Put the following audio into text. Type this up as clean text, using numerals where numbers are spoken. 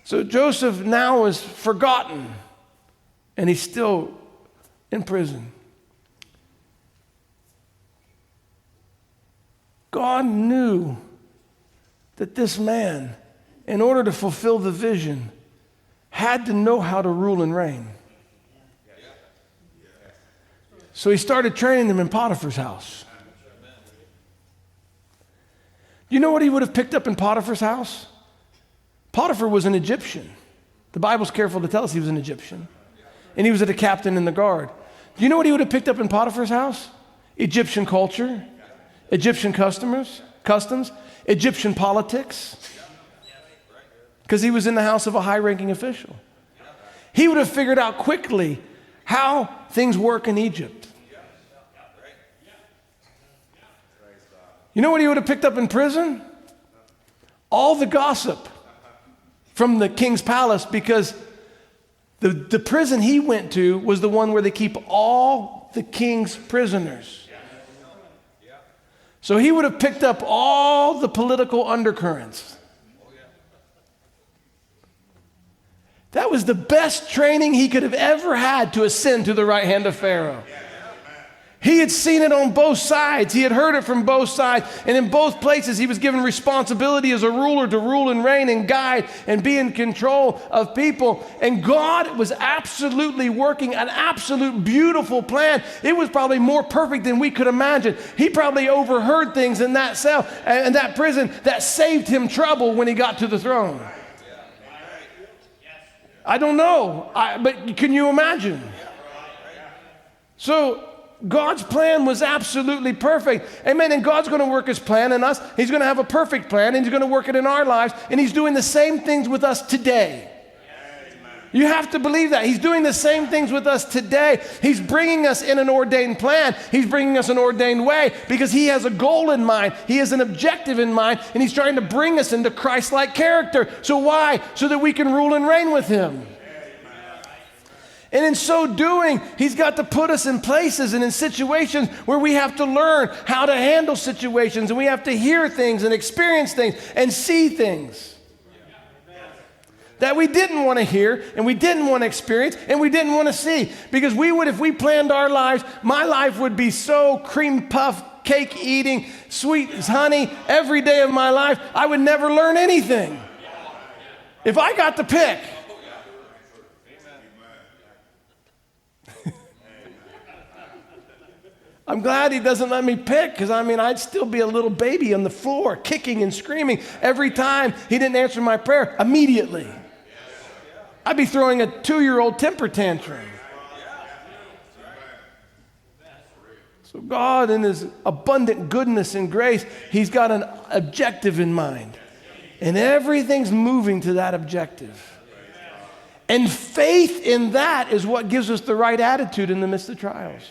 So Joseph now is forgotten, and he's still in prison. God knew that this man, in order to fulfill the vision, had to know how to rule and reign. So he started training him in Potiphar's house. You know what he would have picked up in Potiphar's house? Potiphar was an Egyptian. The Bible's careful to tell us he was an Egyptian. And he was a captain in the guard. Do you know what he would have picked up in Potiphar's house? Egyptian culture, Egyptian customs, Egyptian politics. Because he was in the house of a high-ranking official. He would have figured out quickly how things work in Egypt. You know what he would have picked up in prison? All the gossip from the king's palace, because the prison he went to was the one where they keep all the king's prisoners. So he would have picked up all the political undercurrents. That was the best training he could have ever had to ascend to the right hand of Pharaoh. He had seen it on both sides. He had heard it from both sides. And in both places, he was given responsibility as a ruler to rule and reign and guide and be in control of people. And God was absolutely working an absolute beautiful plan. It was probably more perfect than we could imagine. He probably overheard things in that cell and that prison that saved him trouble when he got to the throne. I don't know, but can you imagine? So God's plan was absolutely perfect. Amen. And God's going to work his plan in us. He's going to have a perfect plan, and he's going to work it in our lives. And he's doing the same things with us today. You have to believe that. He's doing the same things with us today. He's bringing us in an ordained plan. He's bringing us an ordained way because he has a goal in mind. He has an objective in mind, and he's trying to bring us into Christ-like character. So why? So that we can rule and reign with him. And in so doing, he's got to put us in places and in situations where we have to learn how to handle situations, and we have to hear things and experience things and see things that we didn't want to hear and we didn't want to experience and we didn't want to see. Because we would, if we planned our lives, my life would be so cream puff, cake eating, sweet as honey every day of my life, I would never learn anything. If I got to pick. I'm glad he doesn't let me pick, because I'd still be a little baby on the floor, kicking and screaming every time he didn't answer my prayer immediately. I'd be throwing a 2-year-old temper tantrum. So God, in his abundant goodness and grace, he's got an objective in mind. And everything's moving to that objective. And faith in that is what gives us the right attitude in the midst of trials.